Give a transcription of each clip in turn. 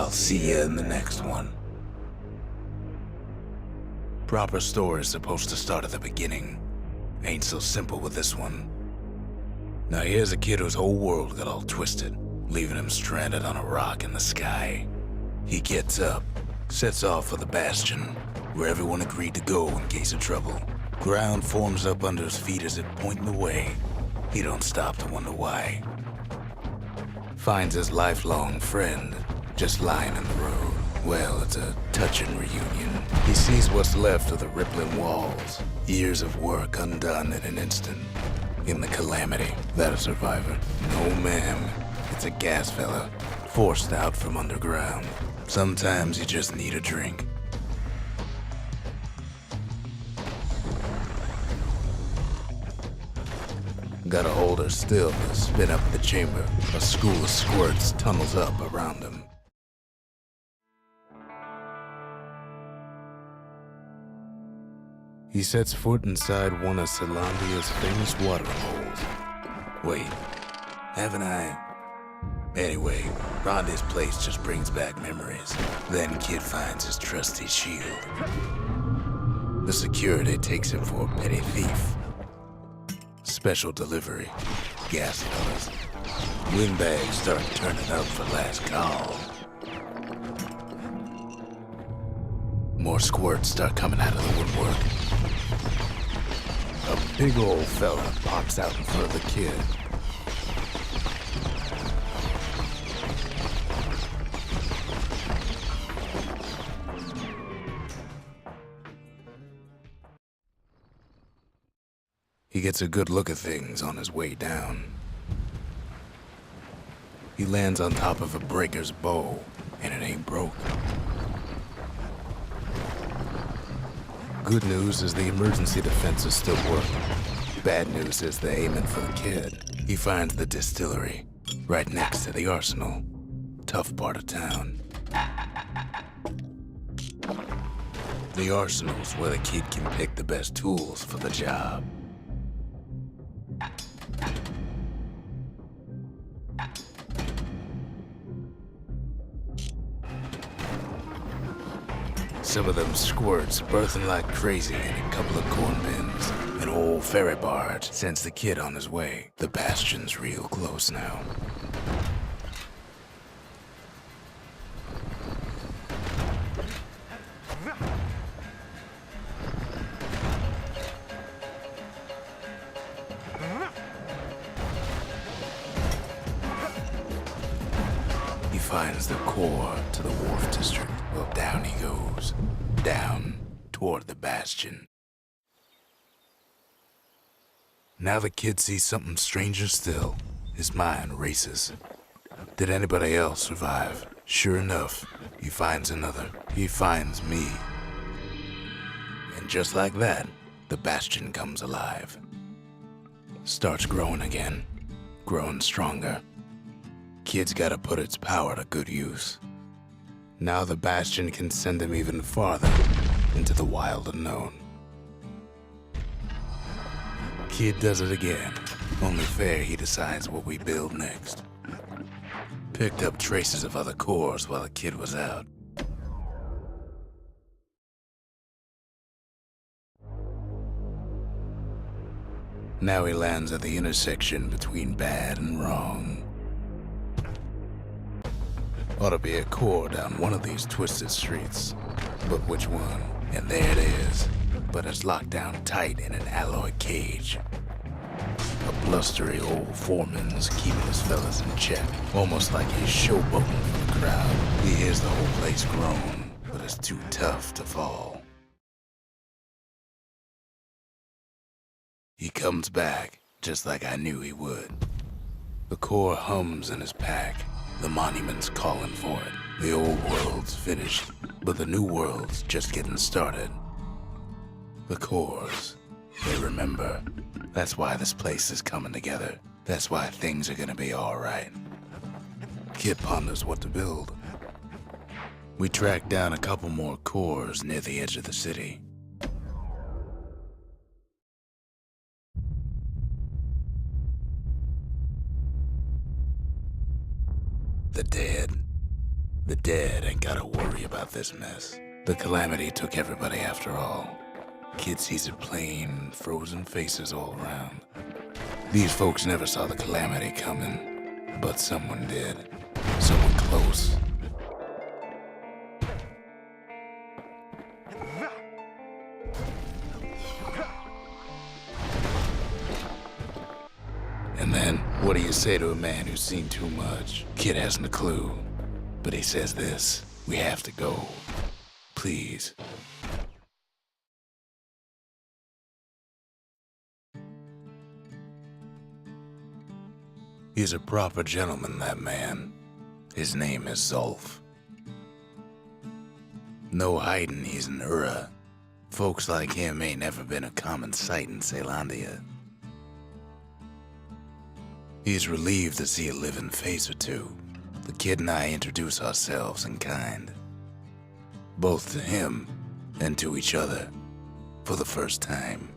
I'll see you in the next one. Proper story is supposed to start at the beginning. Ain't so simple with this one. Now here's a kid whose whole world got all twisted, leaving him stranded on a rock in the sky. He gets up, sets off for the Bastion, where everyone agreed to go in case of trouble. Ground forms up under his feet as it pointing the way. He don't stop to wonder why. Finds his lifelong friend, just lying in the road. Well, it's a touching reunion. He sees what's left of the rippling walls. Years of work undone in an instant. In the calamity, that a survivor? No, ma'am. It's a gas fella, forced out from underground. Sometimes you just need a drink. Gotta hold her still to spin up the chamber. A school of squirts tunnels up around him. He sets foot inside one of Celandia's famous watering holes. Wait, haven't I? Anyway, Rhonda's place just brings back memories. Then Kid finds his trusty shield. The security takes him for a petty thief. Special delivery. Gas fellas. Windbags start turning up for last call. More squirts start coming out of the woodwork. A big old fella pops out in front of the kid. He gets a good look at things on his way down. He lands on top of a breaker's bow, and it ain't broke. Good news is the emergency defenses still work. Bad news is they're aiming for the kid. He finds the distillery, right next to the arsenal. Tough part of town. The arsenal's where the kid can pick the best tools for the job. Some of them squirts birthing like crazy in a couple of corn bins. An old ferry barge sends the kid on his way. The Bastion's real close now. He finds the core to the wharf district. Well, down he goes. Down toward the Bastion. Now the kid sees something stranger still. His mind races. Did anybody else survive? Sure enough, he finds another. He finds me. And just like that, the Bastion comes alive. Starts growing again. Growing stronger. Kid's gotta put its power to good use. Now the Bastion can send him even farther into the wild unknown. Kid does it again. Only fair he decides what we build next. Picked up traces of other cores while the kid was out. Now he lands at the intersection between bad and wrong. Ought to be a core down one of these twisted streets. But which one? And there it is. But it's locked down tight in an alloy cage. A blustery old foreman's keeping his fellas in check. Almost like he's showboating for the crowd. He hears the whole place groan, but it's too tough to fall. He comes back, just like I knew he would. The core hums in his pack. The monument's calling for it. The old world's finished, but the new world's just getting started. The cores, they remember. That's why this place is coming together. That's why things are gonna be all right. Kid ponders what to build. We track down a couple more cores near the edge of the city. The dead. The dead ain't gotta worry about this mess. The calamity took everybody after all. Kid sees it plain, frozen faces all around. These folks never saw the calamity coming, but someone did. Someone close. And then, what do you say to a man who's seen too much? Kid hasn't a clue, but he says this: we have to go. Please. He's a proper gentleman, that man. His name is Zolf. No hiding he's an Ura. Folks like him ain't never been a common sight in Caelondia. He's relieved to see a living face or two. The kid and I introduce ourselves in kind. Both to him and to each other, for the first time.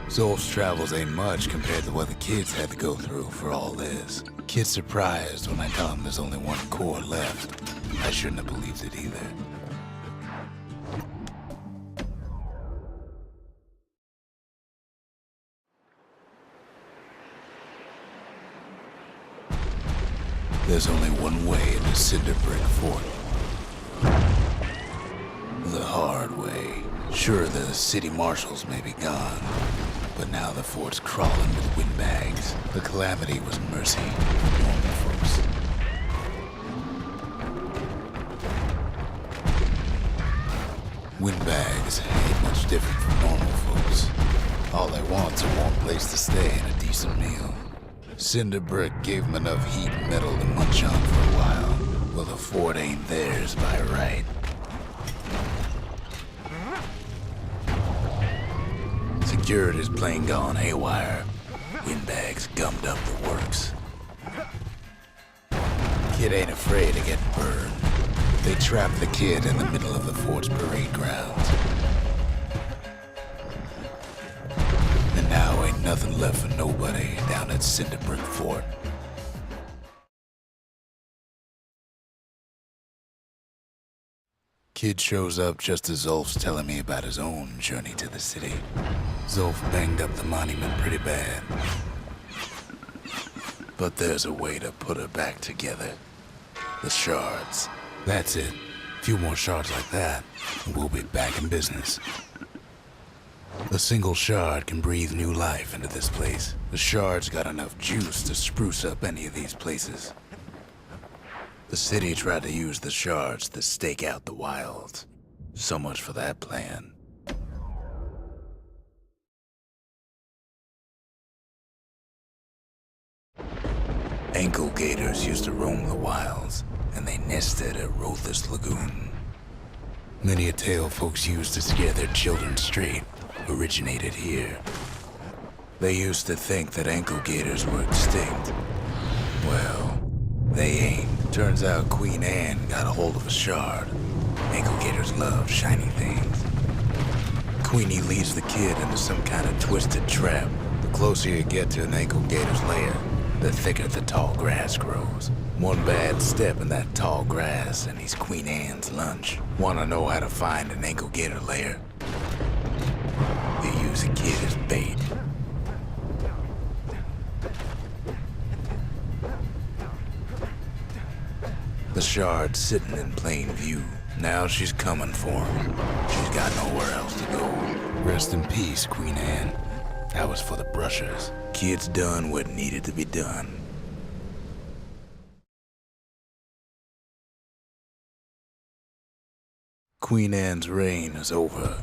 Zolf's travels ain't much compared to what the kids had to go through for all this. Kid's surprised when I tell him there's only one core left. I shouldn't have believed it either. There's only one way into Cinder Brick Fort. The hard way. Sure, the city marshals may be gone, but now the fort's crawling with windbags. The calamity was mercy for normal folks. Windbags ain't much different from normal folks. All they want's a warm place to stay and a decent meal. Cinder Brick gave them enough heat and metal to munch on for a while. Well, the fort ain't theirs by right. Security's plain gone haywire. Windbags gummed up the works. Kid ain't afraid of getting burned. They trapped the kid in the middle of the fort's parade grounds. And now ain't nothing left for nobody down at Cinder Brick Fort. Kid shows up just as Zolf's telling me about his own journey to the city. Zolf banged up the monument pretty bad. But there's a way to put her back together. The shards. That's it. A few more shards like that, and we'll be back in business. A single shard can breathe new life into this place. The shard's got enough juice to spruce up any of these places. The city tried to use the shards to stake out the wilds. So much for that plan. Ankle gators used to roam the wilds, and they nested at Rothus Lagoon. Many a tale folks used to scare their children straight originated here. They used to think that ankle gators were extinct. Well, they ain't. Turns out Queen Anne got a hold of a shard. Ankle gators love shiny things. Queenie leads the kid into some kind of twisted trap. The closer you get to an ankle gator's lair, the thicker the tall grass grows. One bad step in that tall grass and he's Queen Anne's lunch. Wanna know how to find an ankle gator lair? You use a kid as bait. The shard's sitting in plain view. Now she's coming for him. She's got nowhere else to go. Rest in peace, Queen Anne. That was for the brushers. Kid's done what needed to be done. Queen Anne's reign is over.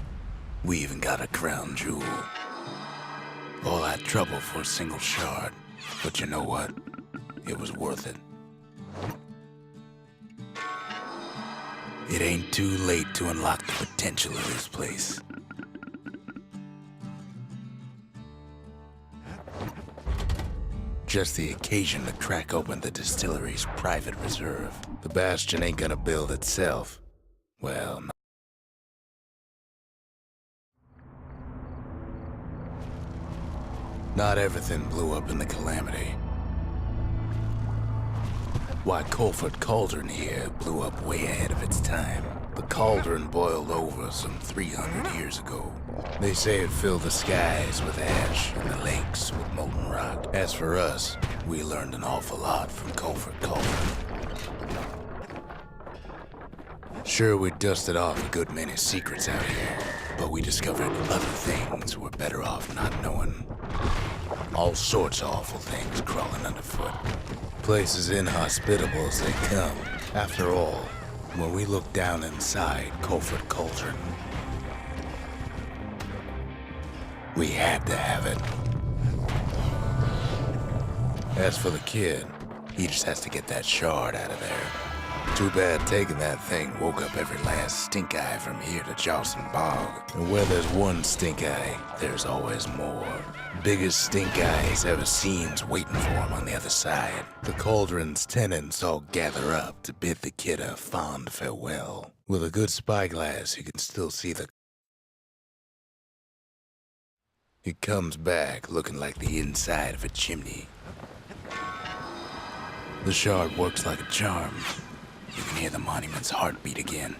We even got a crown jewel. All that trouble for a single shard. But you know what? It was worth it. It ain't too late to unlock the potential of this place. Just the occasion to crack open the distillery's private reserve. The Bastion ain't gonna build itself. Well, not everything blew up in the calamity. Why, Colford Cauldron here blew up way ahead of its time. The cauldron boiled over some 300 years ago. They say it filled the skies with ash and the lakes with molten rock. As for us, we learned an awful lot from Colford Cauldron. Sure, we dusted off a good many secrets out here, but we discovered other things we're better off not knowing. All sorts of awful things crawling underfoot. Places inhospitable as they come. After all, when we look down inside Colford Cauldron, we had to have it. As for the kid, he just has to get that shard out of there. Too bad taking that thing woke up every last stink eye from here to Charleston Bog. And where there's one stink eye, there's always more. Biggest stink eye he's ever seen's waiting for him on the other side. The cauldron's tenants all gather up to bid the kid a fond farewell. With a good spyglass, you can still see the... He comes back looking like the inside of a chimney. The shard works like a charm. You can hear the monument's heartbeat again.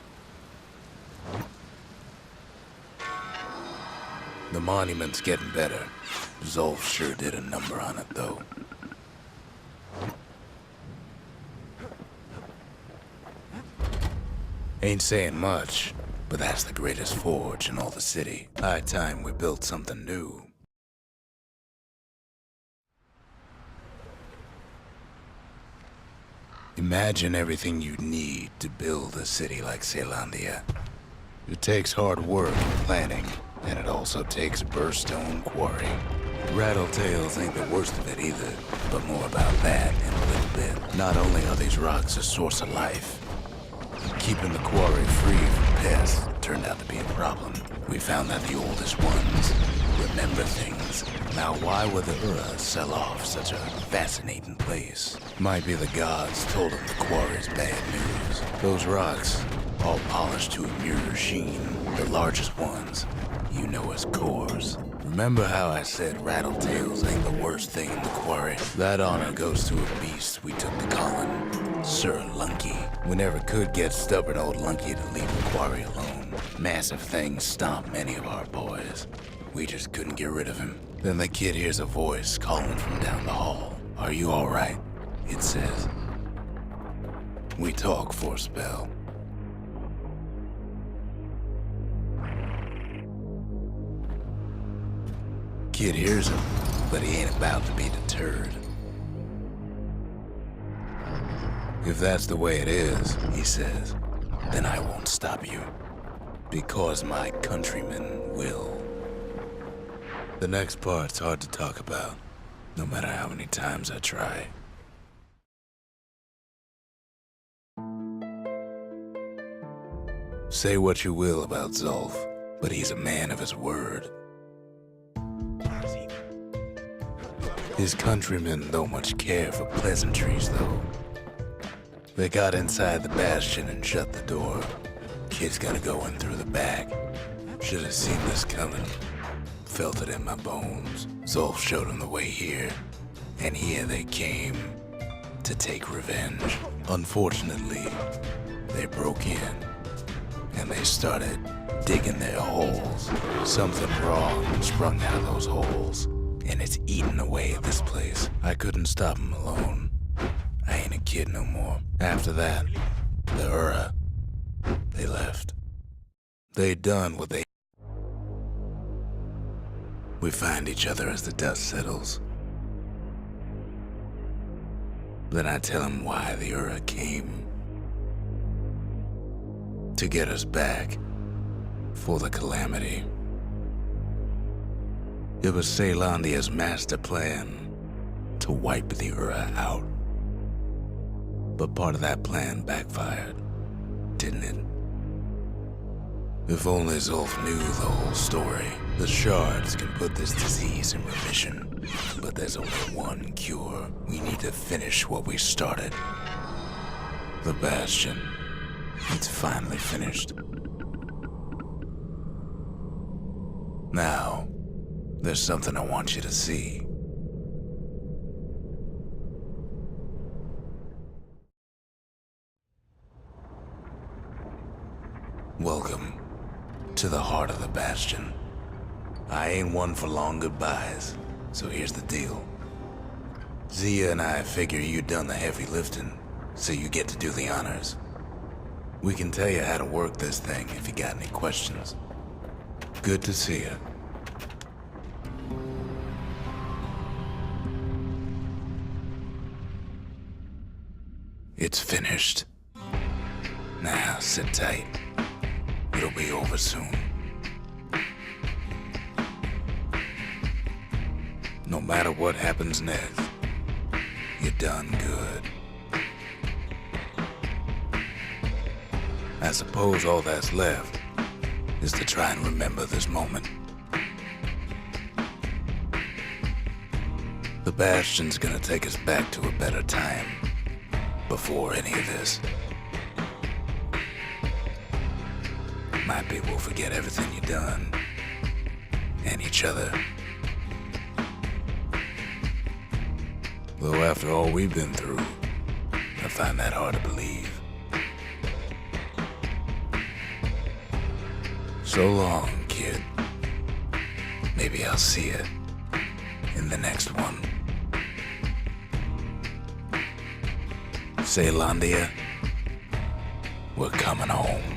The monument's getting better. Zolf sure did a number on it, though. Ain't saying much, but that's the greatest forge in all the city. High time we built something new. Imagine everything you'd need to build a city like Caelondia. It takes hard work and planning, and it also takes a burstone quarry. Rattletails ain't the worst of it either, but more about that in a little bit. Not only are these rocks a source of life, keeping the quarry free from pests turned out to be a problem. We found that the oldest ones remember things. Now why would the Ura sell off such a fascinating place? Might be the gods told them the quarry's bad news. Those rocks, all polished to a mirror sheen, the largest ones, you know as cores. Remember how I said Rattletails ain't the worst thing in the quarry? That honor goes to a beast we took to Colin, Sir Lunky. We never could get stubborn old Lunky to leave the quarry alone. Massive things stomped many of our boys. We just couldn't get rid of him. Then the kid hears a voice calling from down the hall. Are you all right? It says. We talk for a spell. Kid hears him, but he ain't about to be deterred. If that's the way it is, he says, then I won't stop you. Because my countrymen will. The next part's hard to talk about, no matter how many times I try. Say what you will about Zolf, but he's a man of his word. His countrymen don't much care for pleasantries, though. They got inside the bastion and shut the door. Kid's gotta go in through the back. Should have seen this coming. Felt it in my bones. Zolf showed him the way here, and here they came to take revenge. Unfortunately, they broke in, and they started digging their holes. Something wrong sprung out of those holes, and it's eating away at this place. I couldn't stop them alone. I ain't a kid no more. After that, the Ura, they left. They done what they... We find each other as the dust settles. Then I tell him why the Ura came. To get us back for the calamity. It was Caelondia's master plan to wipe the Ura out. But part of that plan backfired, didn't it? If only Zolf knew the whole story. The shards can put this disease in remission, but there's only one cure. We need to finish what we started. The Bastion. It's finally finished. Now, there's something I want you to see. Welcome to the heart of the Bastion. I ain't one for long goodbyes, so here's the deal. Zia and I figure you done the heavy lifting, so you get to do the honors. We can tell you how to work this thing if you got any questions. Good to see you. It's finished. Now, sit tight. It'll be over soon. No matter what happens next, you're done good. I suppose all that's left is to try and remember this moment. The Bastion's gonna take us back to a better time before any of this. Might be we'll forget everything you've done and each other. Though after all we've been through, I find that hard to believe. So long, kid. Maybe I'll see you in the next one. Say, Landia, we're coming home.